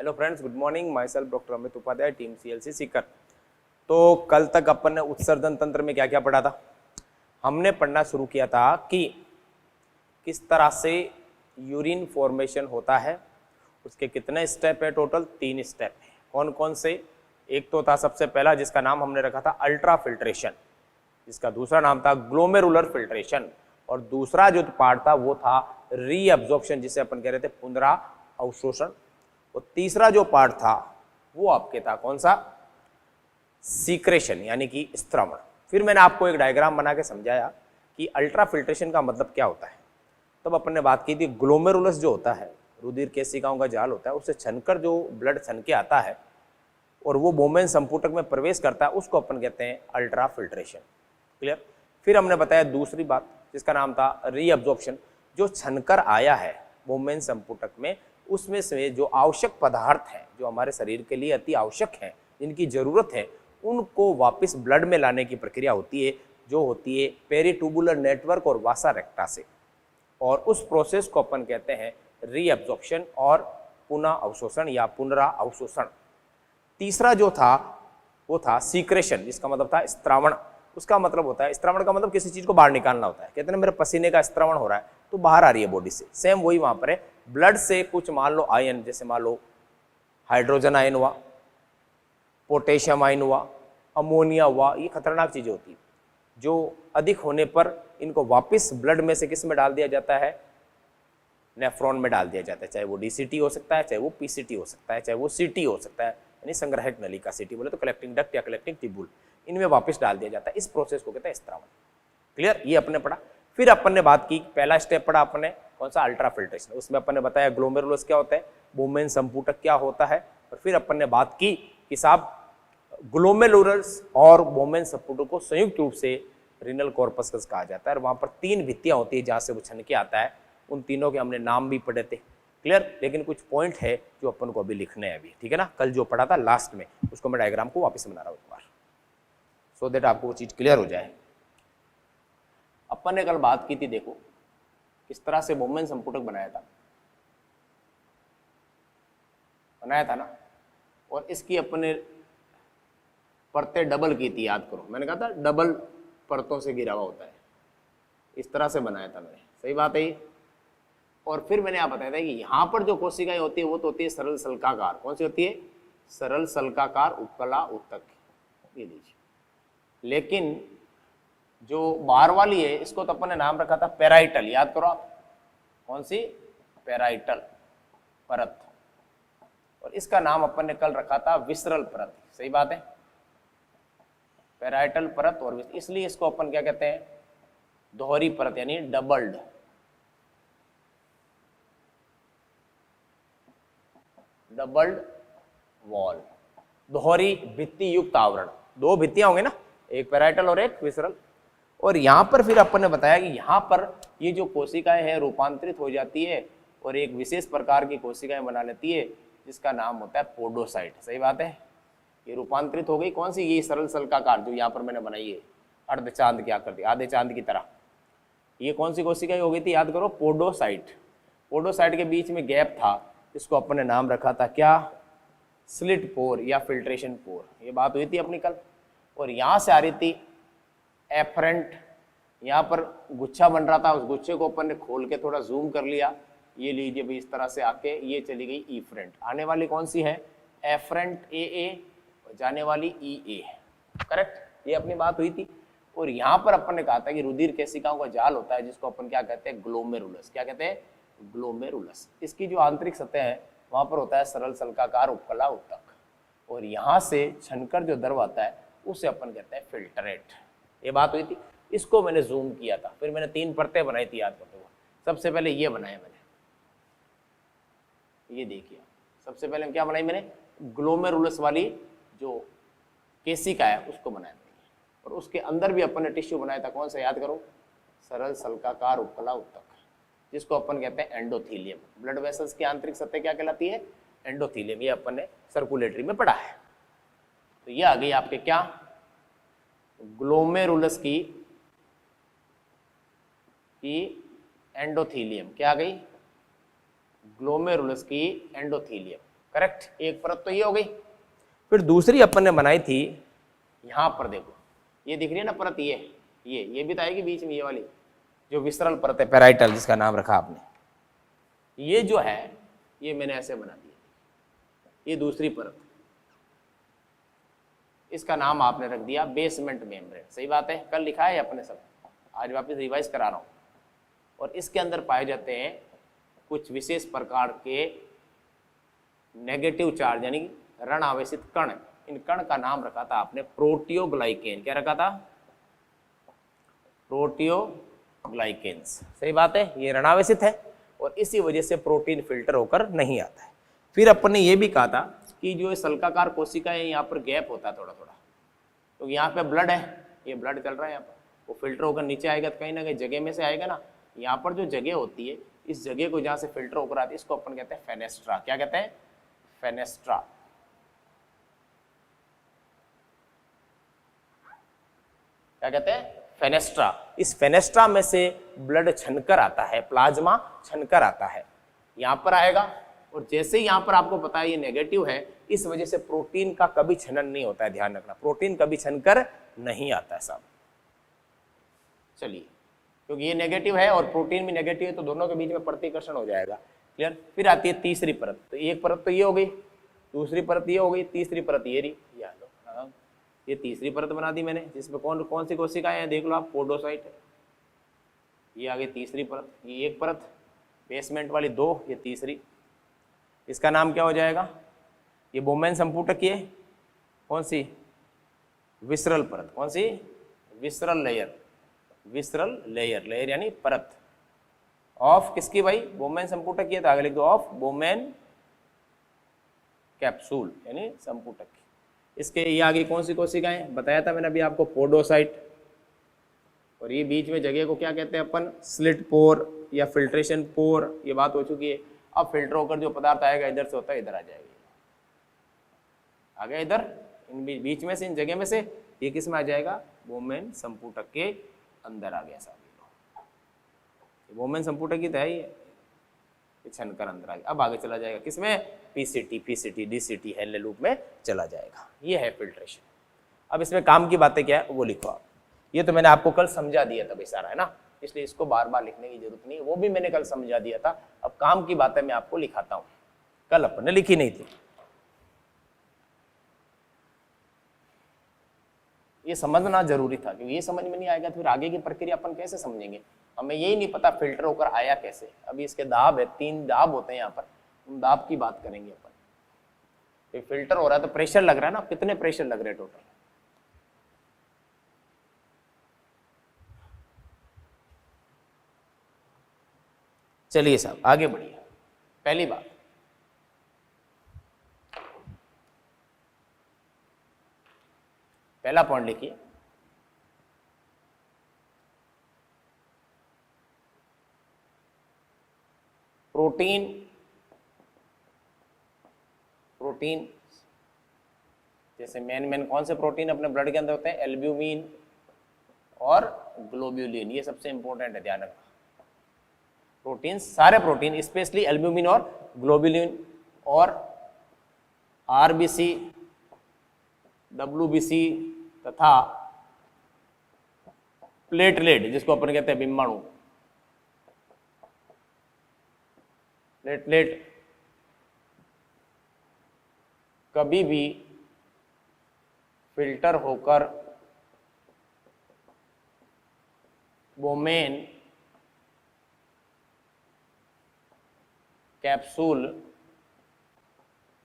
Hello friends, good morning. Myself doctor Amit Upadhyay, team CLC Sikar. तो कल तक अपन ने उत्सर्जन तंत्र में क्या क्या पढ़ा था? हमने पढ़ना शुरू किया था कि किस तरह से यूरिन फॉर्मेशन होता है, उसके कितने स्टेप है, टोटल 3 स्टेप है। कौन कौन से? एक तो था सबसे पहला जिसका नाम हमने रखा था अल्ट्रा फिल्ट्रेशन, जिसका दूसरा नाम था ग्लोमेरुलर फिल्ट्रेशन, और दूसरा जो पार्ट था वो था रीअब्जॉर्प्शन, जिसे अपन कह रहे थे पुनरा अवशोषण। और तीसरा जो पार्ट था वो आपके था कौन सा? सीक्रेशन, यानी कि स्त्रवण। फिर मैंने आपको एक डायग्राम बना के समझाया कि अल्ट्रा फिल्ट्रेशन का मतलब क्या होता है। तब अपन ने बात की थी ग्लोमेरुलस जो होता है, रुधिर केशिकाओं का जाल होता है, उससे छनकर जो ब्लड छन के आता है और वो बोमेन संपुटक में प्रवेश करता है, उसको अपन कहते हैं अल्ट्रा फिल्ट्रेशन। क्लियर? फिर हमने बताया दूसरी बात जिसका नाम था रीअब्जॉर्प्शन, जो छनकर आया है बोमेन संपुटक में, उसमें से जो आवश्यक पदार्थ हैं, जो हमारे शरीर के लिए अति आवश्यक हैं, जिनकी जरूरत है, उनको वापस ब्लड में लाने की प्रक्रिया होती है, जो होती है पेरिटुबुलर नेटवर्क और वासा रेक्टा से। और उस प्रोसेस को अपन कहते हैं रीअब्जॉर्प्शन और पुनः अवशोषण या पुनरा अवशोषण। तीसरा जो था वो था सीक्रेशन, जिसका मतलब था स्त्रावण। उसका मतलब होता है, स्त्रावण का मतलब किसी चीज को बाहर निकालना होता है। कहते हैं मेरे पसीने का स्त्रावण हो रहा है तो बाहर आ रही है बॉडी से। सेम वही वहां पर है, ब्लड से कुछ मान लो आयन, जैसे मान लो हाइड्रोजन आयन हुआ, पोटेशियम आयन हुआ, अमोनिया हुआ, ये खतरनाक चीजें होती है जो अधिक होने पर इनको वापस ब्लड में से किस में डाल दिया जाता है? नेफ्रॉन में डाल दिया जाता है। चाहे वो डीसीटी हो सकता है, चाहे वो पीसीटी हो सकता है, चाहे वो सीटी हो सकता है, यानी संग्राहक नलिका। सीटी बोले तो कलेक्टिंग डक्ट या कलेक्टिंग ट्यूब्यूल, इनमें वापस डाल दिया जाता है। इस प्रोसेस को कहते हैं स्त्रावण। क्लियर? ये अपने पढ़ा। फिर अपन ने बात की, पहला स्टेप पढ़ा अपने कौन सा? Ultra filtration. उसमें अपन ने बताया ग्लोमेरुलस क्या होता है, बोमेन संपुटक क्या होता है, और फिर अपन ने बात की कि साहब ग्लोमेरुलस और बोमेन संपुटक को संयुक्त रूप से रीनल कॉर्पस कहा जाता है, और वहां पर 3 भित्तियां होती है जहां से वो छन के आता है। उन तीनों के हमने नाम भी पढ़े थे। क्लियर? लेकिन कुछ पॉइंट है जो अपन को अभी लिखने हैं अभी, ठीक है ना? कल जो पढ़ा था लास्ट में, उसको मैं डायग्राम को वापस बना रहा हूं एक बार, सो दैट आपको वो चीज क्लियर हो जाए। अपन ने कल बात की थी, देखो किस तरह से बोमेन संपुटक बनाया था ना, और इसकी अपने परतें डबल की थी, याद करो। मैंने कहा था डबल परतों से घिरा हुआ होता है, इस तरह से बनाया था मैंने। सही बात है ये। और फिर मैंने आप बताया था कि यहाँ पर जो कोशिकाएं होती है वो तो होती है सरल सल्काकार। कौन सी होती है? सरल सल्काकार उपकला उत्तक, ये लीजिए। लेकिन जो बाहर वाली है इसको तो अपन ने नाम रखा था पेराइटल। याद करो आप, कौन सी? पेराइटल परत। और इसका नाम अपन ने कल रखा था विसरल परत। सही बात है, पेराइटल परत। और इसलिए इसको अपन क्या कहते हैं? दोहरी परत, यानी डबल्ड। डबल्ड वॉल, दोहरी भित्ति युक्त आवरण। 2 भित्तियां होंगे ना, एक पेराइटल और एक विसरल। और यहां पर फिर अपन ने बताया कि यहां पर ये जो कोशिकाएं हैं रूपांतरित हो जाती है और एक विशेष प्रकार की कोशिकाएं बना लेती है जिसका नाम होता है पोडोसाइट। सही बात है, ये रूपांतरित हो गई। कौन सी? ये सरल सल्काकार जो यहाँ पर मैंने बनाई है, अर्ध चांद की आकृति, आधे चांद की तरह। ये कौन सी कोशिकाएं हो गई थी? याद करो, पोडोसाइट। पोडोसाइट के बीच में गैप था, इसको अपन ने नाम रखा था क्या? स्लिट पोर या फिल्ट्रेशन पोर। ये बात हुई थी अपनी कल। और यहाँ से आ रही थी एफरेंट, यहाँ पर गुच्छा बन रहा था, उस गुच्छे को अपन ने खोल के थोड़ा जूम कर लिया। ये लीजिए भाई, इस तरह से आके ये चली गई ईफ्रेंट। आने वाली कौन सी है? एफरेंट ए, जाने वाली ई ए। करेक्ट? ये अपनी बात हुई थी। और यहाँ पर अपन ने कहा था कि रुधिर केशिकाओं का जाल होता है जिसको अपन क्या कहते हैं? ग्लोमेरुलस। क्या कहते हैं? ग्लोमेरुलस। इसकी जो आंतरिक सतह है वहां पर होता है सरल सल्काकार उपकला उत्तक, और यहाँ से छनकर जो द्रव आता है उसे अपन कहते हैं फिल्टरेट। ये बात हुई थी। इसको मैंने जूम किया था, फिर मैंने 3 परतें बनाई थी, याद करते हुए। सबसे पहले ये बनाया मैंने, ये देखिए। सबसे पहले क्या बनाई मैंने? ग्लोमेरुलस वाली जो केशिका है उसको बनाया मैंने। और उसके अंदर भी अपन ने टिश्यू बनाया था, कौन सा? याद करो, सरल सल्काकार उपकला उत्तक, जिसको अपन कहते हैं एंडोथीलियम। ब्लड वेसल्स की आंतरिक सतह क्या कहलाती है? एंडोथीलियम। ये अपन ने सर्कुलेटरी में पढ़ा है। तो ये आ गई आपके क्या? ग्लोमेरुलस की एंडोथीलियम। क्या आ गई? ग्लोमेरुलस की एंडोथीलियम। करेक्ट, एक परत तो ये हो गई। फिर दूसरी अपन ने बनाई थी, यहां पर देखो ये दिख रही है ना परत, ये भी तो आएगी बीच में, ये वाली जो विसरल परत है, पेराइटल जिसका नाम रखा आपने, ये जो है ये मैंने ऐसे बना दिया, ये दूसरी परत, इसका नाम आपने रख दिया बेसमेंट मेम्ब्रेन। सही बात है, कल लिखा है अपने सब, आज वापस रिवाइज करा रहा हूं। और इसके अंदर पाए जाते हैं कुछ विशेष प्रकार के नेगेटिव चार्ज यानी ऋण आवेशित कण। इन कण का नाम रखा था आपने प्रोटियोग्लाइकेन। क्या रखा था? प्रोटियोग्लाइकेन्स। सही बात है, ये ऋणावेशित है और इसी वजह से प्रोटीन फिल्टर होकर नहीं आता है। फिर अपन ने ये भी कहा था कि जो सल्काकार कोशिका है यहाँ पर गैप होता है थोड़ा थोड़ा, तो यहाँ पे ब्लड है, ये ब्लड चल रहा है यहाँ पर, वो फिल्टर होकर नीचे आएगा तो कहीं ना कहीं जगह में से आएगा ना। यहाँ पर जो जगह होती है, इस जगह को जहाँ से फिल्टर होकर आती है, इसको अपन कहते हैं फेनेस्ट्रा। क्या कहते हैं? फेनेस्ट्रा। क्या कहते हैं? फेनेस्ट्रा। इस फेनेस्ट्रा में से ब्लड छनकर आता है, प्लाज्मा छनकर आता है, यहाँ पर आएगा। और जैसे ही यहाँ पर आपको पता है ये नेगेटिव है, इस वजह से प्रोटीन का कभी छनन नहीं होता है। ध्यान रखना, प्रोटीन कभी छनकर नहीं आता है साहब। चलिए, क्योंकि ये नेगेटिव है और प्रोटीन भी नेगेटिव है, तो दोनों के बीच में प्रतिकर्षण हो जाएगा। क्लियर? फिर आती है तीसरी परत। तो एक परत तो ये हो गई, दूसरी परत ये हो गई, तीसरी परत ये रही। याद लो, ये तीसरी परत बना दी मैंने, जिसमें कौन कौन सी कोशिकाएं हैं देख लो आप, पोडोसाइट है। ये आ गई तीसरी परत, ये एक परत, बेसमेंट वाली दो, ये तीसरी। इसका नाम क्या हो जाएगा? ये बोमेन संपुटक, ये कौन सी? विसरल परत। कौन सी? Visceral layer. Visceral layer, layer यानी परत ऑफ किसकी भाई? बोमेन संपुटक। ये तो आगे लिख दो, ऑफ बोमेन कैप्सूल यानी संपुटक। इसके ये आगे कौन सी कोशिकाएं बताया था मैंने अभी आपको? पोडोसाइट। और ये बीच में जगह को क्या कहते हैं अपन? स्लिट पोर या फिल्ट्रेशन पोर। ये बात हो चुकी है। अब फिल्टर होकर जो पदार्थ आएगा इधर से होता है, इधर आ जाएगा, आ गया इधर, इन बीच में से, इन जगह में से, ये किस में आ जाएगा? बोमेन संपुटक के अंदर आ गया साहब। बोमेन संपुटक की तो है ही, छनकर अंदर आ गया। अब आगे चला जाएगा किसमें? PCT, PCT, DCT, Henle loop में चला जाएगा। ये है फिल्ट्रेशन। अब इसमें काम की बातें क्या है वो लिखो आप। ये तो मैंने आपको कल समझा दिया था भाई सारा, है ना, इसलिए इसको बार बार लिखने की जरूरत नहीं है, वो भी मैंने कल समझा दिया था। अब काम की बातें मैं आपको लिखाता हूं, कल अपन ने लिखी नहीं थी। ये समझना जरूरी था, क्योंकि ये समझ में नहीं आएगा तो फिर आगे की प्रक्रिया अपन कैसे समझेंगे? हमें यही नहीं पता फिल्टर होकर आया कैसे। अभी इसके दाब है, 3 दाब होते हैं यहाँ पर, उन दाब की बात करेंगे अपन। तो फिल्टर हो रहा है तो प्रेशर लग रहा है ना, कितने प्रेशर लग रहे हैं टोटल? चलिए साहब आगे बढ़िए। पहली बात, पहला पॉइंट लिखिए, प्रोटीन। प्रोटीन जैसे मेन कौन से प्रोटीन अपने ब्लड के अंदर होते हैं? एल्ब्यूमिन और ग्लोब्यूलिन, ये सबसे इंपॉर्टेंट है, ध्यान रखना। प्रोटीन, सारे प्रोटीन, स्पेशली एल्ब्यूमिन और ग्लोब्यूलिन और आरबीसी, डब्ल्यूबीसी तथा प्लेटलेट, जिसको अपन कहते हैं बिम्बाणु। प्लेटलेट कभी भी फिल्टर होकर बोमेन कैप्सूल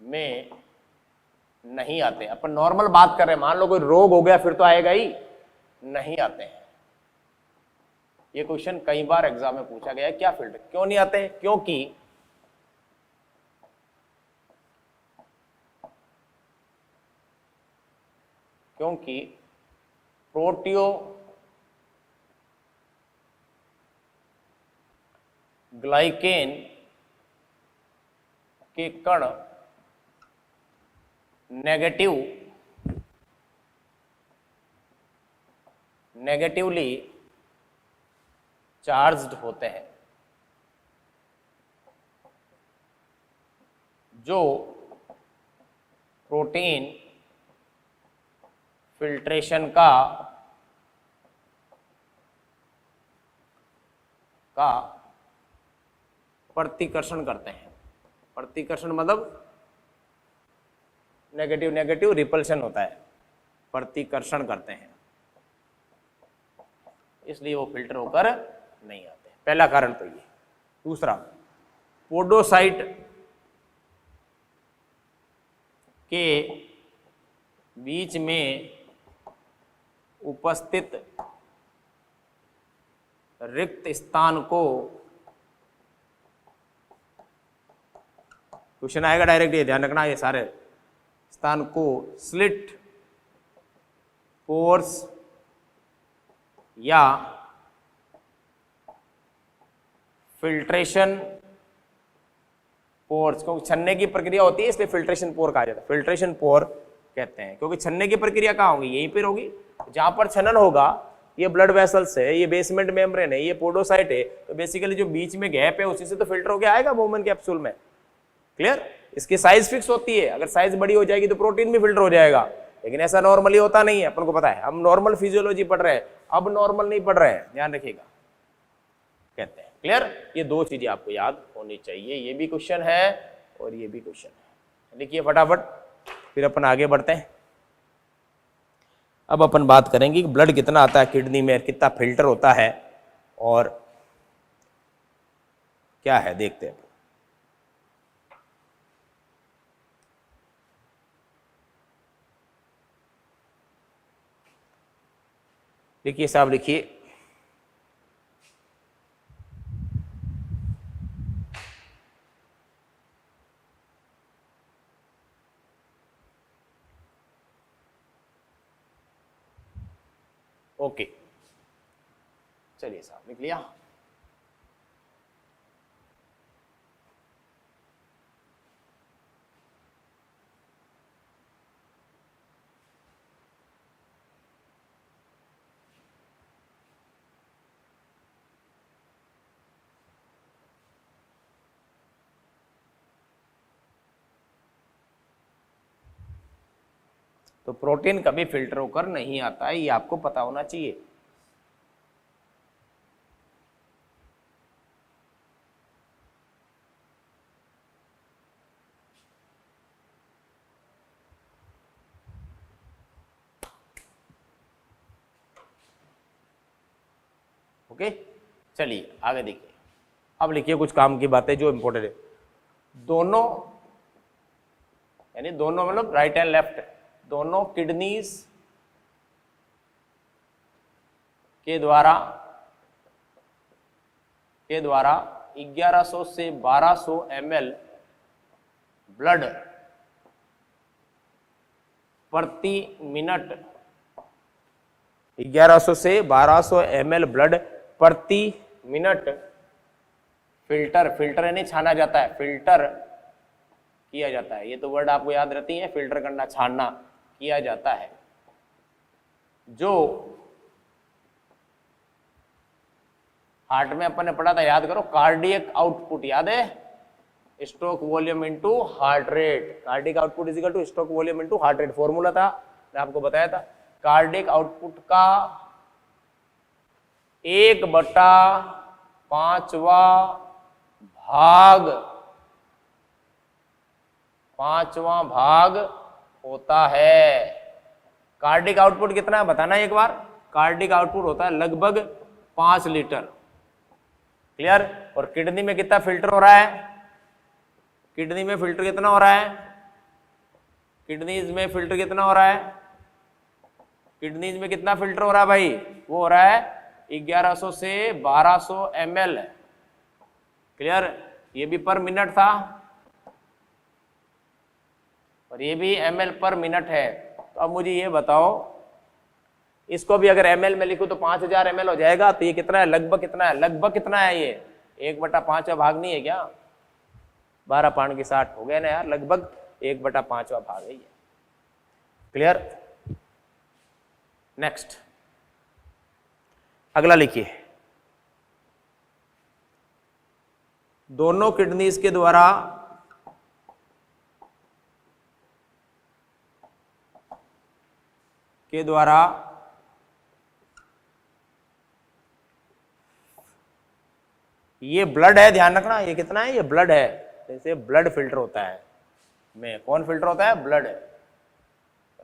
में नहीं आते। अपन नॉर्मल बात कर रहे हैं, मान लो कोई रोग हो गया फिर तो आएगा ही, नहीं आते हैं। ये क्वेश्चन कई बार एग्जाम में पूछा गया है, क्या फिल्टर क्यों नहीं आते? क्योंकि प्रोटियोग्लाइकेन के कण नेगेटिवली चार्ज्ड होते हैं, जो प्रोटीन फिल्ट्रेशन का प्रतिकर्षण करते हैं। प्रतिकर्षण मतलब नेगेटिव नेगेटिव रिपल्शन होता है, प्रतिकर्षण करते हैं, इसलिए वो फिल्टर होकर नहीं आते। पहला कारण तो ये। दूसरा, पोडोसाइट के बीच में उपस्थित रिक्त स्थान को, क्वेश्चन आएगा डायरेक्ट, ये ध्यान रखना, ये सारे स्थान को स्लिट पोर्स या फिल्ट्रेशन पोर्स, क्योंकि छन्ने की प्रक्रिया होती है इसलिए फिल्ट्रेशन पोर कहा जाता है, फिल्ट्रेशन पोर कहते हैं। क्योंकि छन्ने की प्रक्रिया कहाँ होगी, यहीं पर होगी। जहां पर छनन होगा, ये ब्लड वेसल्स है, ये बेसमेंट मेम्ब्रेन है, ये पोडोसाइट है, तो बेसिकली जो बीच में गैप है उसी से तो फिल्टर होकर आएगा वुमेन कैप्सूल में। क्लियर? इसकी साइज फिक्स होती है, अगर साइज बड़ी हो जाएगी तो प्रोटीन भी फिल्टर हो जाएगा, लेकिन ऐसा नॉर्मली होता नहीं है, अपन को पता है। हम नॉर्मल फिजियोलॉजी पढ़ रहे हैं, अब नॉर्मल नहीं पढ़ रहे हैं, ध्यान रखिएगा, कहते हैं। क्लियर? ये दो चीजें आपको याद होनी चाहिए, ये भी क्वेश्चन है और ये भी क्वेश्चन है। लिखिए फटाफट, फिर अपन आगे बढ़ते हैं। अब अपन बात करेंगे कि ब्लड कितना आता है किडनी में, कितना फिल्टर होता है और क्या है, देखते हैं। लिखिए साहब, लिखिए। ओके, चलिए साहब, लिख लिया। तो प्रोटीन कभी फिल्टर होकर नहीं आता है, ये आपको पता होना चाहिए। ओके, चलिए आगे देखिए। अब लिखिए कुछ काम की बातें जो इंपॉर्टेंट है। दोनों, यानी दोनों मतलब राइट एंड लेफ्ट, दोनों किडनीज के द्वारा 1100 से 1200 ml ब्लड प्रति मिनट, 1100 से 1200 ml ब्लड प्रति मिनट फिल्टर यानी छाना जाता है, फिल्टर किया जाता है। ये तो वर्ड आपको याद रहती है, फिल्टर करना, छानना, किया जाता है। जो हार्ट में अपन ने पढ़ा था, याद करो, कार्डियक आउटपुट याद है, stroke volume into heart rate. Cardiac output is equal two stroke volume into heart rate, formula था, मैं आपको बताया था। कार्डियक आउटपुट का 1/5वां भाग होता है। कार्डिक आउटपुट कितना है बताना एक बार। कार्डिक आउटपुट होता है लगभग 5 लीटर। क्लियर? और किडनी में कितना फिल्टर हो रहा है? किडनी में फिल्टर कितना हो रहा है? किडनीज में फिल्टर कितना हो रहा है? किडनीज में कितना फिल्टर हो रहा है भाई? वो हो रहा है 1100 से 1200 ml। क्लियर? ये भी पर मिनट था और ये भी ml पर मिनट है। तो अब मुझे ये बताओ, इसको भी अगर ml में लिखूं तो 5000 ml हो जाएगा। तो ये कितना है? लगभग कितना है? लगभग कितना है ये? 1/5वां भाग नहीं है क्या? 12 पाउंड की 60 हो गया ना यार, लगभग 1/5वां भाग है ये। क्लियर? नेक्स्ट अगला लिखिए। दोनों किडनीज के द्वारा के द्वारा ये ब्लड है, ध्यान रखना ये कितना है, ये ब्लड है, जैसे ब्लड फिल्टर होता है में, कौन फिल्टर होता है, ब्लड।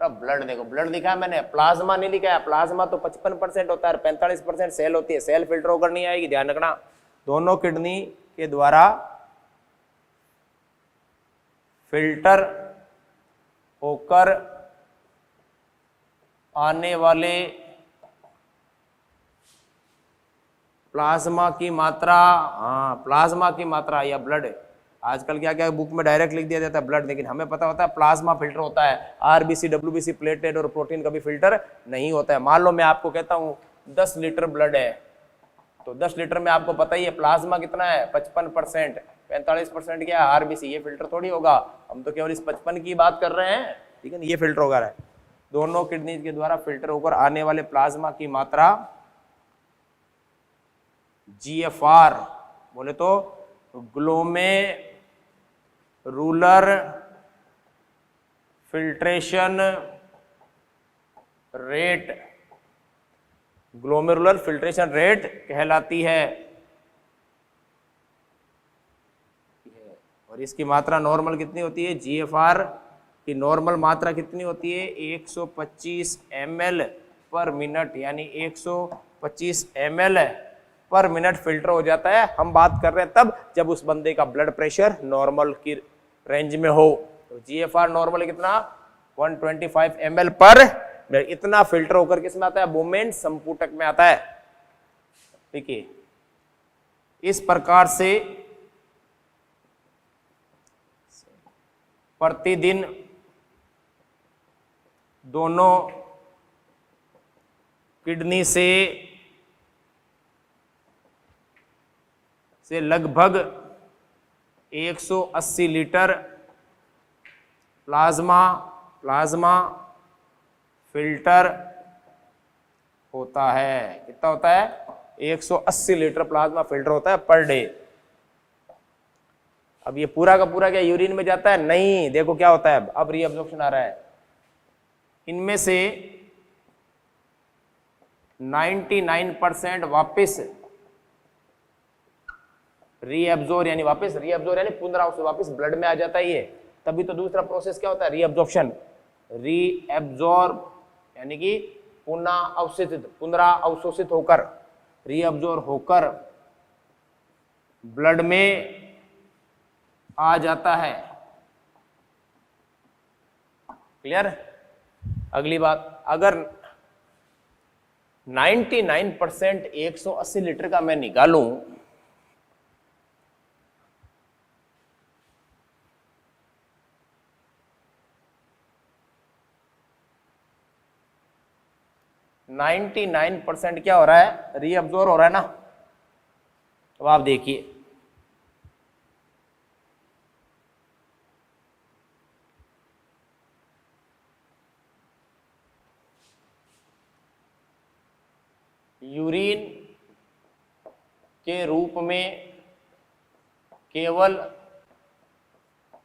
ब्लड देखो, ब्लड लिखा है मैंने, प्लाज्मा नहीं लिखा है। प्लाज्मा तो 55% होता है, 45% सेल होती है, सेल फिल्टर होकर नहीं आएगी, ध्यान रखना। दोनों किडनी के द्वारा फिल्टर होकर आने वाले प्लाज्मा की मात्रा, हाँ प्लाज्मा की मात्रा या ब्लड, आजकल क्या क्या बुक में डायरेक्ट लिख दिया जाता है ब्लड, लेकिन हमें पता होता है प्लाज्मा फिल्टर होता है। आरबीसी, डब्ल्यूबीसी, प्लेटलेट और प्रोटीन कभी फिल्टर नहीं होता है। मान लो मैं आपको कहता हूं 10 लीटर ब्लड है, तो 10 लीटर में आपको पता ही है प्लाज्मा कितना है, 55%, 45% क्या है, आरबीसी। ये फिल्टर थोड़ी होगा, हम तो केवल इस 55 की बात कर रहे हैं, ठीक है ना, ये फिल्टर होगा। दोनों किडनी के द्वारा फिल्टर होकर आने वाले प्लाज्मा की मात्रा जीएफआर, बोले तो glomerular filtration rate, glomerular filtration rate कहलाती है। और इसकी मात्रा नॉर्मल कितनी होती है, जीएफआर की नॉर्मल मात्रा कितनी होती है, 125 ml पर मिनट, यानी 125 ml पर मिनट फिल्टर हो जाता है। हम बात कर रहे हैं तब जब उस बंदे का ब्लड प्रेशर नॉर्मल की रेंज में हो। तो जीएफआर नॉर्मल कितना, 125 ml पर मिनट। इतना फिल्टर होकर किसमें आता है, वुमेन संपुटक में आता है। देखिए इस प्रकार से प्रतिदिन दोनों किडनी से लगभग 180 लीटर प्लाज्मा फिल्टर होता है। कितना होता है, 180 लीटर प्लाज्मा फिल्टर होता है पर डे। अब ये पूरा का पूरा क्या यूरिन में जाता है, नहीं, देखो क्या होता है, अब रीअब्जॉर्प्शन आ रहा है। इनमें से 99% वापस रीअब्जॉर्ब, यानी पुनरावृत्ति, वापस ब्लड में आ जाता है ये। तभी तो दूसरा प्रोसेस क्या होता है, रीअब्जॉर्प्शन। रीअब्जॉर्ब यानी कि पुनराअवशोषित होकर, रीअब्जॉर्ब होकर ब्लड में आ जाता है। क्लियर। अगली बात, अगर 99% 180 लीटर का मैं निकालूं, नाइन्टी 99% क्या हो रहा है, रीअब्जॉर्ब हो रहा है ना। अब आप देखिए यूरिन के रूप में केवल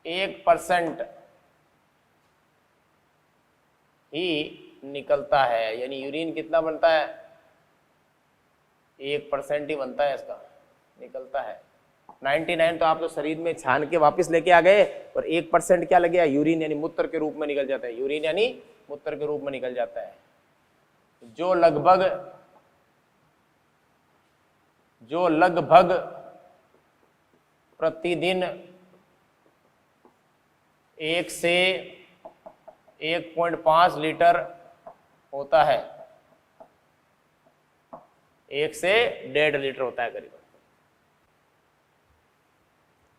1% ही निकलता है, यानी यूरिन कितना बनता है, 1% ही बनता है इसका, निकलता है। 99 तो आप तो शरीर में छान के वापस लेके आ गए, और 1% क्या लगे, यूरिन यानी मूत्र के रूप में निकल जाता है। यूरिन यानी मूत्र के रूप में निकल जाता है, जो लगभग प्रतिदिन 1 से 1.5 लीटर होता है, 1 से 1.5 लीटर होता है करीबन।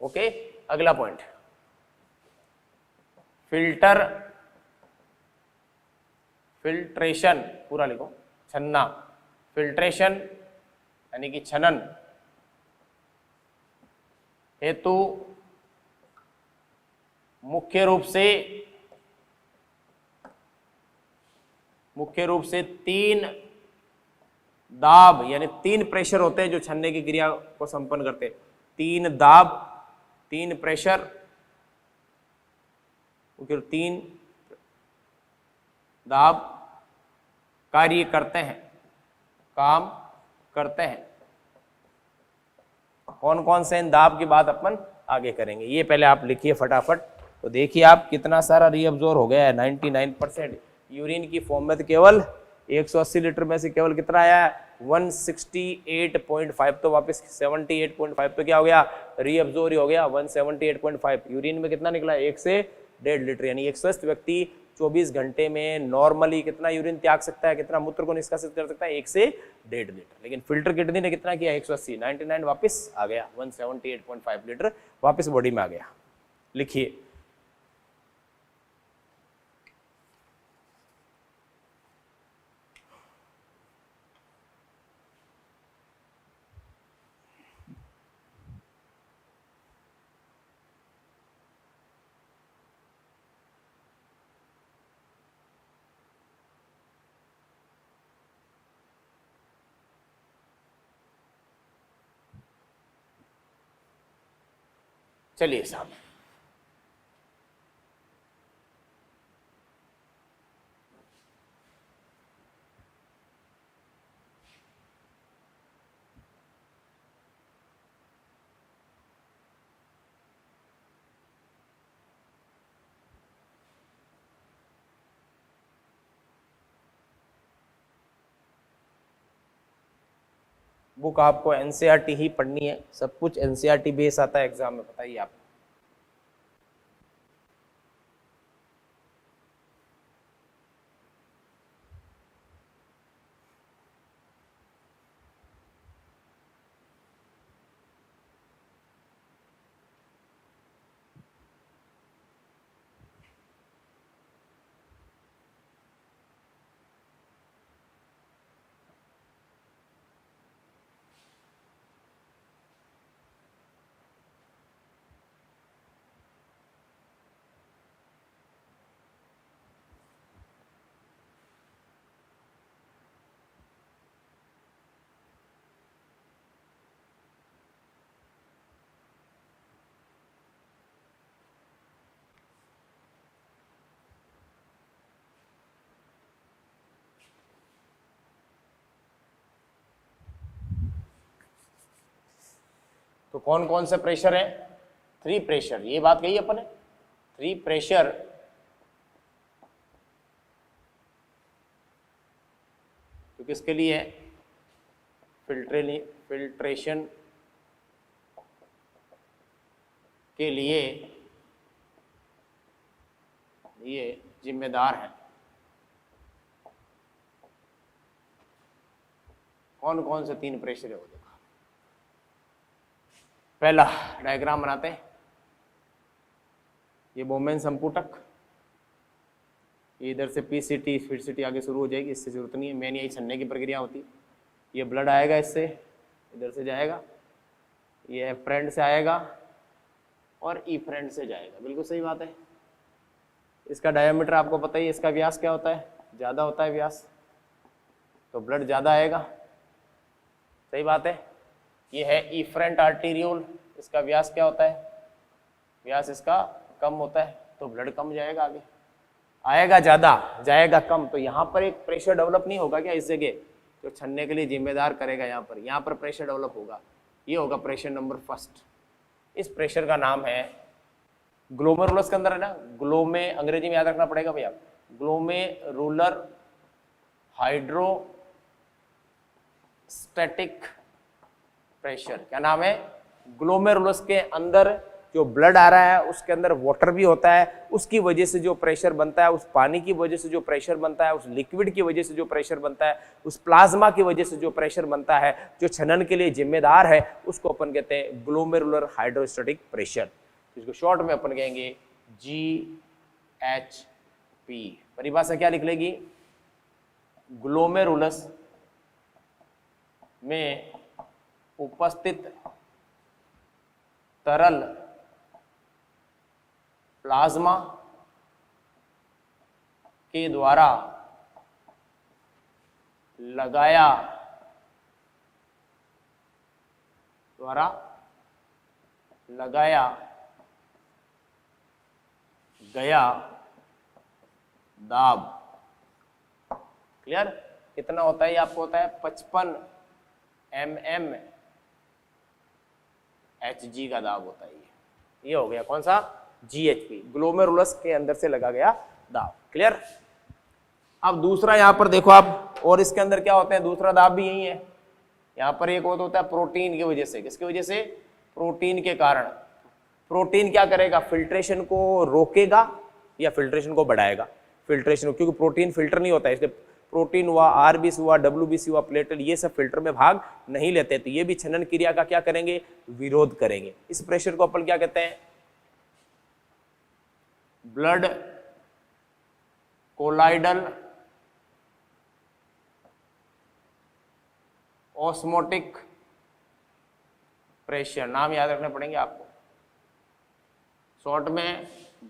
ओके, अगला पॉइंट, फिल्ट्रेशन, पूरा लिखो, छन्ना, फिल्ट्रेशन यानी कि छनन हेतु मुख्य रूप से 3 दाब यानी 3 प्रेशर होते हैं जो छन्ने की क्रिया को संपन्न करते हैं। 3 दाब, 3 प्रेशर, 3 दाब कार्य करते हैं, काम करते हैं। कौन कौन से इन दाब की बात अपन आगे करेंगे, ये पहले आप लिखिए फटाफट। तो देखिए आप कितना सारा रीअब्जॉर्ब हो गया है, 99%। यूरिन की फॉर्म में तो केवल 180 लीटर में से केवल कितना आया है, 168.5। तो वापस 78.5 तो क्या हो गया, रीअब्जॉर्ब ही हो गया। 178.5 यूरिन में कितना निकला, 1 से 1.5 लीटर। यानी एक स्वस्थ व्यक्ति 24 घंटे में नॉर्मली कितना यूरिन त्याग सकता है, कितना मूत्र को निष्कासित कर सकता है, 1 से 1.5 लीटर। लेकिन फिल्टर किडनी ने कितना किया, 180, 99 वापस आ गया, 178.5 लीटर वापस बॉडी में आ गया। लिखिए चलिए साहब, बुक आपको एनसीईआरटी ही पढ़नी है, सब कुछ एनसीईआरटी बेस आता है एग्जाम में, बताइए आप। तो कौन कौन से प्रेशर है, 3 प्रेशर, ये बात कही अपन ने, 3 प्रेशर। तो किसके लिए, फिल्ट्रेशन के लिए ये जिम्मेदार है। कौन कौन से 3 प्रेशर है वो देखो। पहला डायग्राम बनाते हैं, ये बोमेन संपुटक, ये इधर से पीसीटी फिर सीटी आगे शुरू हो जाएगी, इससे जरूरत नहीं है, मेन यही छन्ने की प्रक्रिया होती है। ये ब्लड आएगा, इससे इधर से जाएगा, ये एफ्रेंड से आएगा और ईफ्रेंड से जाएगा, बिल्कुल सही बात है। इसका डायमीटर आपको पता ही है, इसका व्यास क्या होता है, ज़्यादा होता है व्यास, तो ब्लड ज़्यादा आएगा, सही बात है। ये है ईफ्रेंट आर्टीरियोल, इसका व्यास क्या होता है, व्यास इसका कम होता है, तो ब्लड कम जाएगा, आगे आएगा ज़्यादा जाएगा कम। तो यहाँ पर एक प्रेशर डेवलप नहीं होगा क्या इस जगह, जो छन्ने के लिए जिम्मेदार करेगा, यहाँ पर प्रेशर डेवलप होगा, ये होगा प्रेशर नंबर फर्स्ट। इस प्रेशर का नाम है ग्लोमेरुलस के अंदर है ना, ग्लोमे अंग्रेजी में याद रखना पड़ेगा भैया, ग्लोमेरुलर हाइड्रोस्टैटिक प्रेशर। क्या नाम है, ग्लोमेरुलस के अंदर जो ब्लड आ रहा है उसके अंदर वाटर भी होता है, उसकी वजह से जो प्रेशर बनता है, उस पानी की वजह से जो प्रेशर बनता है, उस लिक्विड की वजह से जो प्रेशर बनता है, उस प्लाज्मा की वजह से जो प्रेशर बनता है, जो छनन के लिए जिम्मेदार है, उसको अपन कहते हैं ग्लोमेरुलर हाइड्रोस्टैटिक प्रेशर। इसको शॉर्ट में अपन कहेंगे GHP। परिभाषा क्या लिख लेगी, ग्लोमेरुलस में उपस्थित तरल प्लाज्मा के द्वारा लगाया गया दाब। क्लियर, कितना होता है ये आपको होता है 55 mm Hg का दाब होता है ये हो गया कौन सा GHP, ग्लोमेरुलस के अंदर से लगा गया दाब। क्लियर। अब दूसरा यहाँ पर देखो आप, और इसके अंदर क्या होते हैं, दूसरा दाब भी यही है। यहाँ पर एक और होता है प्रोटीन की वजह से, किसकी वजह से, प्रोटीन के कारण। प्रोटीन क्या करेगा, फिल्ट्रेशन को रोकेगा या फिल्ट्रेशन को बढ़ाएगा, फिल्ट्रेशन, क्योंकि प्रोटीन फिल्टर नहीं होता है, इसलिए प्रोटीन हुआ, आरबीसी हुआ, डब्ल्यूबीसी हुआ, प्लेटलेट, ये सब फिल्टर में भाग नहीं लेते, तो ये भी छनन क्रिया का क्या करेंगे, विरोध करेंगे। इस प्रेशर को अपन क्या कहते हैं, ब्लड कोलाइडल ऑस्मोटिक प्रेशर, नाम याद रखने पड़ेंगे आपको, शॉर्ट में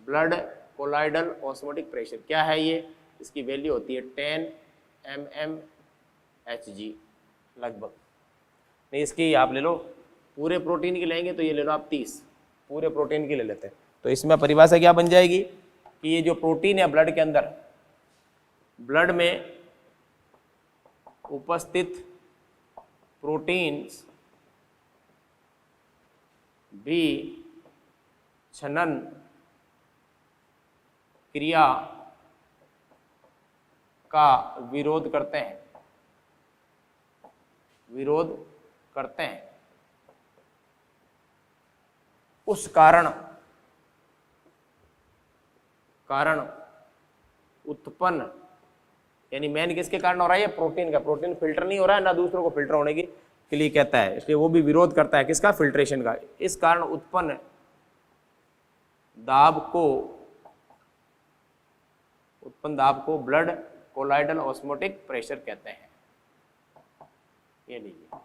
ब्लड कोलाइडल ऑस्मोटिक प्रेशर। क्या है ये, इसकी वैल्यू होती है 10 mmHg लगभग। नहीं इसकी आप ले लो, पूरे प्रोटीन की लेंगे तो ये ले लो आप 30, पूरे प्रोटीन की ले लेते हैं। तो इसमें परिभाषा क्या बन जाएगी कि ये जो प्रोटीन है ब्लड के अंदर, ब्लड में उपस्थित प्रोटीन्स भी छनन क्रिया का विरोध करते हैं, विरोध करते हैं। उस कारण उत्पन्न, यानी मेन किसके कारण हो रहा है, ये प्रोटीन का, प्रोटीन फिल्टर नहीं हो रहा है ना दूसरों को फिल्टर होने के लिए कहता है, इसलिए वो भी विरोध करता है किसका, फिल्ट्रेशन का। इस कारण उत्पन्न दाब को ब्लड कोलाइडल ऑस्मोटिक प्रेशर कहते हैं। ये लीजिए,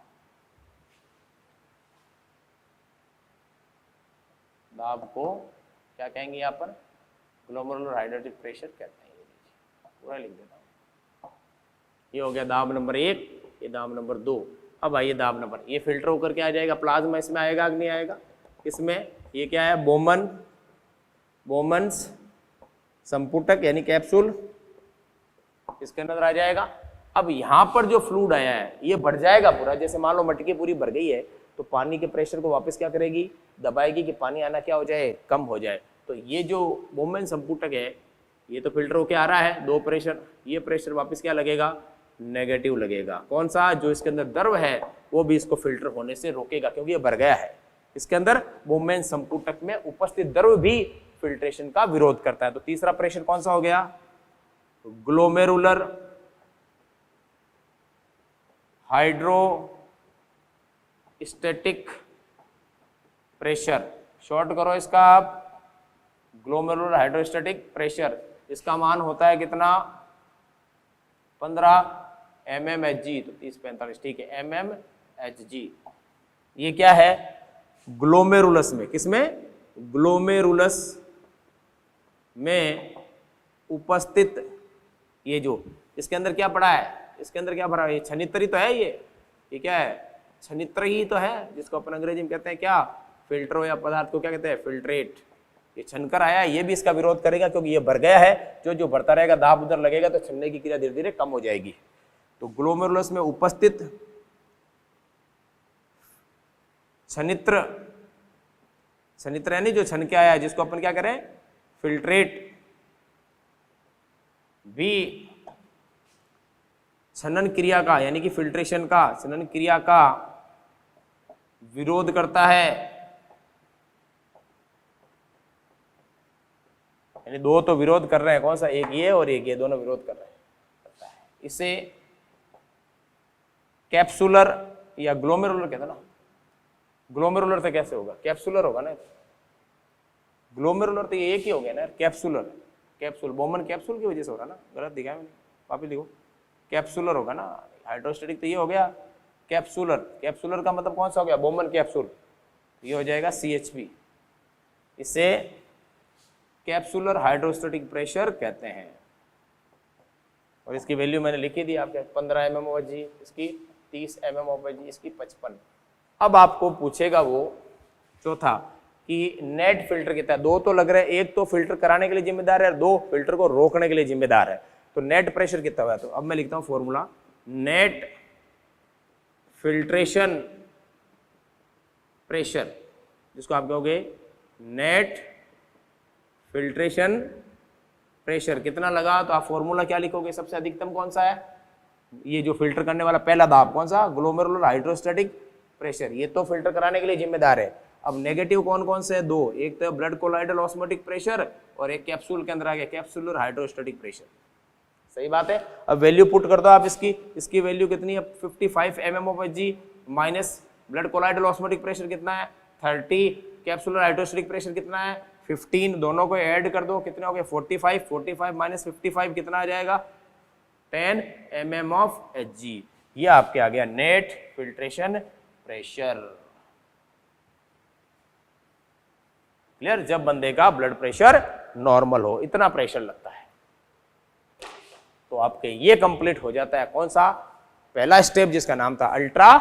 दाब को क्या कहेंगे यहाँ पर, ग्लोमेरुलर हाइड्रोटिक प्रेशर कहते हैं। ये लीजिए, पूरा लिख देता हूँ। ये हो गया दाब नंबर 1, ये दाब नंबर 2। अब आइए दाब नंबर, ये फिल्टर होकर के आ जाएगा, प्लाज्मा इसमें आएगा कि नहीं आएगा, इसमें ये क्या है, बोमन्स संपुटक यानी कैप्सूल, इसके अंदर आ जाएगा। अब यहाँ पर जो फ्लूइड आया है ये बढ़ जाएगा पूरा, जैसे मान लो मटकी पूरी भर गई है तो पानी के प्रेशर को वापस क्या करेगी, दबाएगी कि पानी आना क्या हो जाए, कम हो जाए। तो ये जो बोमन संपुटक है ये तो फिल्टर होके आ रहा है 2 प्रेशर, ये प्रेशर वापस क्या लगेगा, नेगेटिव लगेगा। कौन सा, जो इसके अंदर द्रव है वो भी इसको फिल्टर होने से रोकेगा, क्योंकि ये भर गया है। इसके अंदर बोमन संपुटक में उपस्थित द्रव भी फिल्ट्रेशन का विरोध करता है। तो तीसरा प्रेशर कौन सा हो गया, ग्लोमेरुलर हाइड्रोस्टैटिक प्रेशर, शॉर्ट करो इसका आप, ग्लोमेरुलर हाइड्रोस्टैटिक प्रेशर। इसका मान होता है कितना, 15 mmHg, तो 30-45, ठीक है, mmHg। ये क्या है, ग्लोमेरुलस में, किसमें, ग्लोमेरुलस में उपस्थित, ये जो इसके अंदर क्या पड़ा है, इसके अंदर क्या भरा है, ये छनित्र ही तो है, ये क्या है, छनित्र ही तो है, जिसको अपन अंग्रेजी में कहते हैं क्या, फिल्टर या पदार्थ को क्या कहते हैं, फिल्ट्रेट। ये छनकर आया, ये भी इसका विरोध करेगा क्योंकि ये भर गया है, जो बढ़ता रहेगा दाब उधर लगेगा तो छनने की क्रिया धीरे धीरे कम हो जाएगी। तो ग्लोमेरुलस में उपस्थित छनित्र यानी जो छन के आया है, जिसको अपन क्या करें, फिल्ट्रेट, भी छनन क्रिया का, यानी कि फिल्ट्रेशन का, छनन क्रिया का विरोध करता है। यानी 2 तो विरोध कर रहे हैं, कौन सा, एक ये और एक ये, दोनों विरोध कर रहे हैं। इसे कैप्सुलर या ग्लोमेरुलर कहते हैं ना, ग्लोमेरुलर से कैसे होगा, कैप्सुलर होगा ना, ग्लोमेरुलर तो ये एक ही हो गया ना, कैप्सुलर, कैप्सूल, बोमन कैप्सूल की वजह से हो रहा ना, गलत दिखा मैंने, वापिस लिखो, कैप्सुलर होगा ना, हाइड्रोस्टैटिक तो ये हो गया कैप्सुलर, कैप्सुलर का मतलब कौन सा हो गया, बोमन कैप्सूल, ये हो जाएगा CHP। इसे कैप्सुलर हाइड्रोस्टैटिक प्रेशर कहते हैं। और इसकी वैल्यू मैंने लिखी दी आपके, 15 mmHg, इसकी 30 mmHg, इसकी 55। अब आपको पूछेगा वो चौथा कि नेट फिल्टर कितना है, 2 तो लग रहा है, एक तो फिल्टर कराने के लिए जिम्मेदार है, 2 फिल्टर को रोकने के लिए जिम्मेदार है। तो नेट प्रेशर कितना हुआ, तो अब मैं लिखता हूँ फॉर्मूला, नेट फिल्ट्रेशन प्रेशर, जिसको आप कहोगे नेट फिल्ट्रेशन प्रेशर कितना लगा, तो आप फॉर्मूला क्या लिखोगे, सबसे अधिकतम कौन सा है, ये जो फिल्टर करने वाला पहला दाब कौन सा, ग्लोमेरुलर हाइड्रोस्टैटिक प्रेशर, ये तो फिल्टर कराने के लिए जिम्मेदार है। अब नेगेटिव कौन कौन से है, दो, एक तो ब्लड कोलाइडल ऑस्मोटिक प्रेशर और एक कैप्सूल के अंदर आ गया कैप्सूलर हाइड्रोस्टैटिक प्रेशर। सही बात है। अब वैल्यू पुट कर दो आप इसकी वैल्यू कितनी है 55 mm/Hg minus blood colloidal osmotic pressure कितना है 30, कैप्सूलर हाइड्रोस्टैटिक प्रेशर कितना है 15, दोनों को ऐड कर दो कितने हो गए 45 माइनस 55 कितना आ जाएगा 10 mm/Hg। ये आपके आ गया नेट फिल्ट्रेशन प्रेशर। क्लियर, जब बंदे का ब्लड प्रेशर नॉर्मल हो इतना प्रेशर लगता है। तो आपके ये कंप्लीट हो जाता है कौन सा, पहला स्टेप जिसका नाम था अल्ट्रा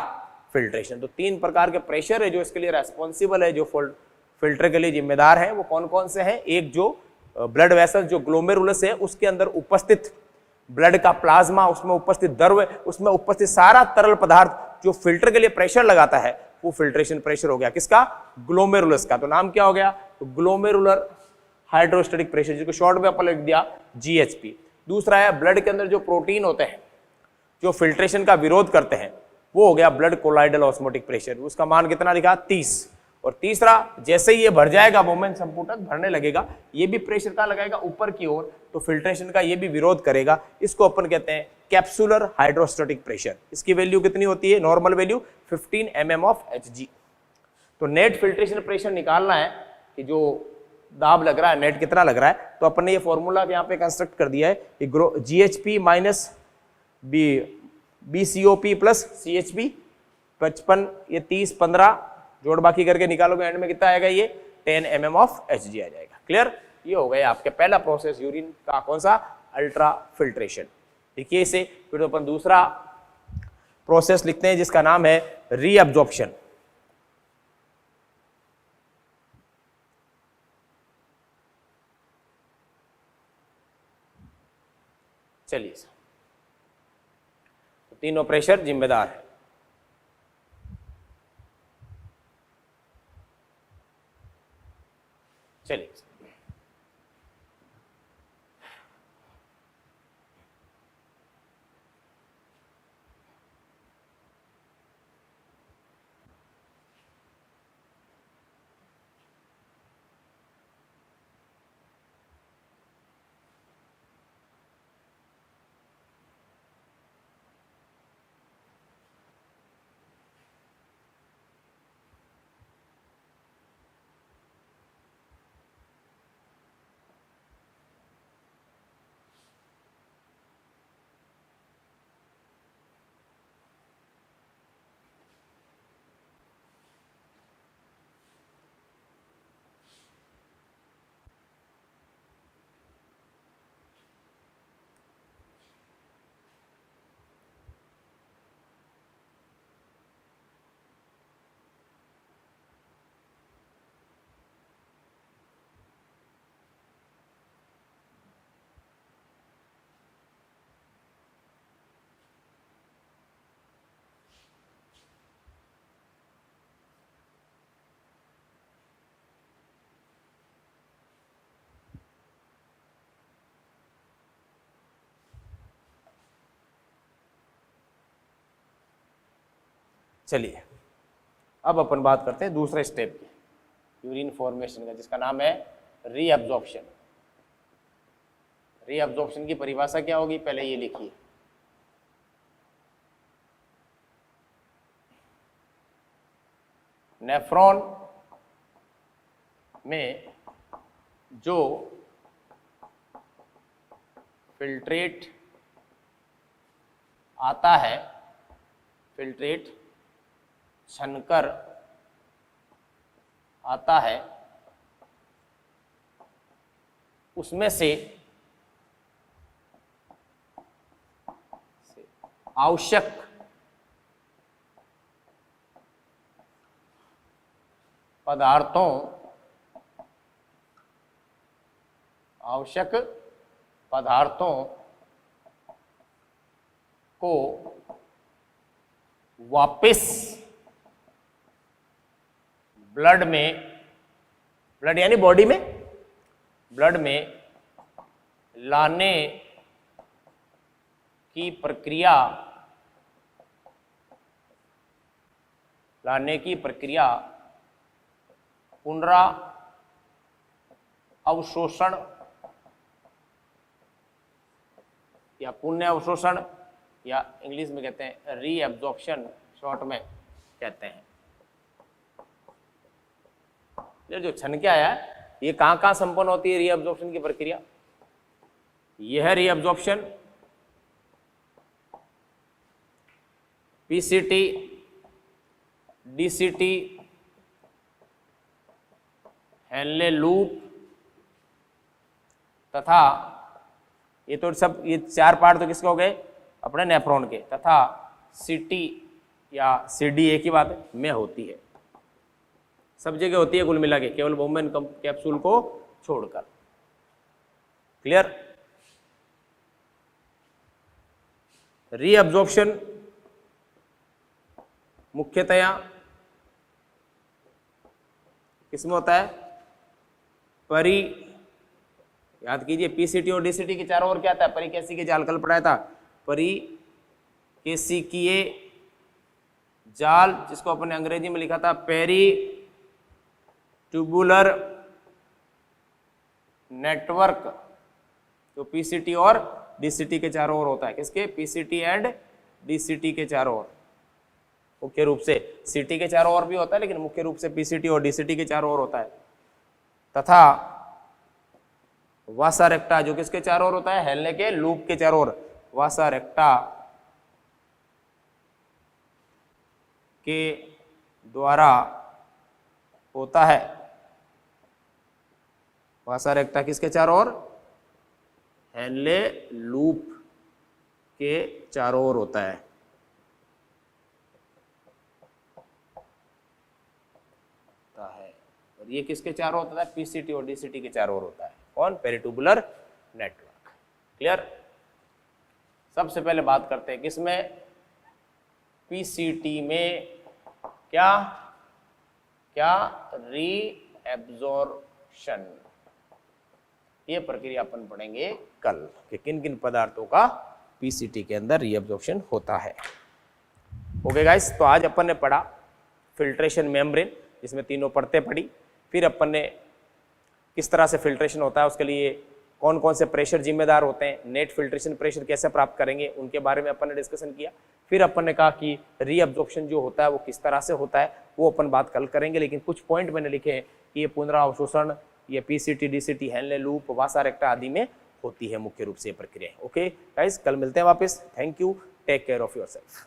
फिल्ट्रेशन। तो 3 प्रकार के प्रेशर है जो इसके लिए रेस्पॉन्सिबल है, जो फिल्टर के लिए जिम्मेदार है, वो कौन कौन से हैं। एक जो ब्लड वेसल जो ग्लोमेरुलस है उसके अंदर उपस्थित ब्लड का प्लाज्मा, उसमें उपस्थित द्रव, उसमें उपस्थित सारा तरल पदार्थ जो फिल्टर के लिए प्रेशर लगाता है वो फिल्ट्रेशन प्रेशर हो गया किसका, ग्लोमेरुलस का। तो नाम क्या हो गया, तो ग्लोमेरुलर हाइड्रोस्टैटिक प्रेशर, जिसको शॉर्ट में अपन लिख दिया GHP। दूसरा है ब्लड के अंदर जो प्रोटीन होते हैं जो फिल्ट्रेशन का विरोध करते हैं, वो हो गया ब्लड कोलाइडल ऑस्मोटिक प्रेशर, उसका मान कितना लिखा 30। और तीसरा, जैसे ही ये भर जाएगा मोमेंट संपुटक भरने लगेगा, ये भी प्रेशर का लगाएगा ऊपर की ओर, तो फिल्ट्रेशन का ये भी विरोध करेगा, इसको अपन कहते हैं कैप्सूलर हाइड्रोस्टैटिक प्रेशर। इसकी वैल्यू कितनी होती है, नॉर्मल वैल्यू 15 mm/Hg। तो नेट फिल्ट्रेशन प्रेशर निकालना है कि जो दाब लग रहा है नेट कितना लग रहा है, तो अपन ने ये फॉर्मूला यहाँ पे कंस्ट्रक्ट कर दिया है, GHP minus BCOP plus CHP 55, ये 30 15 जोड़ बाकी करके निकालोगे, एंड में कितना आएगा, ये 10 mm/Hg आ जाएगा। क्लियर, ये हो गया आपके पहला प्रोसेस यूरिन का कौन सा, अल्ट्रा फिल्ट्रेशन। देखिए इसे फिर अपन दूसरा प्रोसेस लिखते हैं जिसका नाम है रीअब्जॉर्प्शन। चलिए, तो तीनों प्रेशर जिम्मेदार है। चलिए, चलिए अब अपन बात करते हैं दूसरे स्टेप की, यूरिन फॉर्मेशन का, जिसका नाम है रीअब्जॉर्प्शन। रीअब्जॉर्प्शन की परिभाषा क्या होगी, पहले ये लिखिए, नेफ्रॉन में जो फिल्ट्रेट आता है, फिल्ट्रेट छनकर आता है, उसमें से आवश्यक पदार्थों को वापस ब्लड में, ब्लड यानी बॉडी में, ब्लड में लाने की प्रक्रिया, पुनरा अवशोषण या पुण्य अवशोषण या इंग्लिश में कहते हैं रीएब्जॉर्प्शन, शॉर्ट में कहते हैं। ये जो छन के आया है ये कहां कहां संपन्न होती है रीएब्जॉर्प्शन की प्रक्रिया? यह है reabsorption PCT, DCT, Henle loop तथा ये तो सब, ये चार पार्ट तो किसके हो गए? अपने नेफ्रॉन के, तथा सीटी या सीडी एक ही बात है में होती है, सब जगह होती है कुल मिला के, केवल बोमेन कैप्सूल को छोड़कर। क्लियर? रीअब्जॉर्प्शन मुख्यतया किसमें होता है? परी, याद कीजिए पीसीटी और डीसीटी के चारों ओर क्या था? परिकेशिकीय जाल, कल पढ़ाया था। परिकेशिकीय जाल, जिसको अपन ने अंग्रेजी में लिखा था पेरी ट्यूबुलर नेटवर्क, जो पीसीटी और डीसीटी के चारों ओर होता है। किसके? पीसीटी एंड डीसीटी के चारों ओर। मुख्य रूप से सीटी के चारों ओर भी होता है, लेकिन मुख्य रूप से पीसीटी और डीसीटी के चारों ओर होता है। तथा वासा रेक्टा, जो किसके चारों ओर होता है? हेलने के लूप के चारों ओर। वासा रेक्टा के द्वारा होता है। वासा रेक्टा किसके चारों ओर? हेनले लूप के चारों ओर होता है। और ये किसके चारों होता है? पीसीटी और डीसीटी के चारों ओर होता है। कौन? Peritubular network. क्लियर? सबसे पहले बात करते हैं किसमें? पीसीटी में क्या क्या? रीएब्जॉर्प्शन। ये प्रक्रिया अपन पढ़ेंगे कल कि किन किन पदार्थों का पीसीटी के अंदर रीएब्जॉर्प्शन होता है। ओके गाइस, तो आज अपन ने पढ़ा फिल्ट्रेशन मेम्ब्रेन, जिसमें तीनों परतें पढ़ी। फिर अपन ने किस तरह से फिल्ट्रेशन होता है, उसके लिए कौन कौन से प्रेशर जिम्मेदार होते हैं, नेट फिल्ट्रेशन प्रेशर कैसे प्राप्त करेंगे, उनके बारे में अपन ने डिस्कशन किया। फिर अपन ने कहा कि रीअब्जॉर्प्शन जो होता है वो किस तरह से होता है, वो अपन बात कल करेंगे। लेकिन कुछ पॉइंट मैंने लिखे हैं कि ये पुनरावशोषण, ये पीसीटी, डीसीटी, हेनले लूप, वासा रेक्टा आदि में होती है मुख्य रूप से ये प्रक्रिया। ओके गाइस, कल मिलते हैं वापस। Thank you, take care of yourself.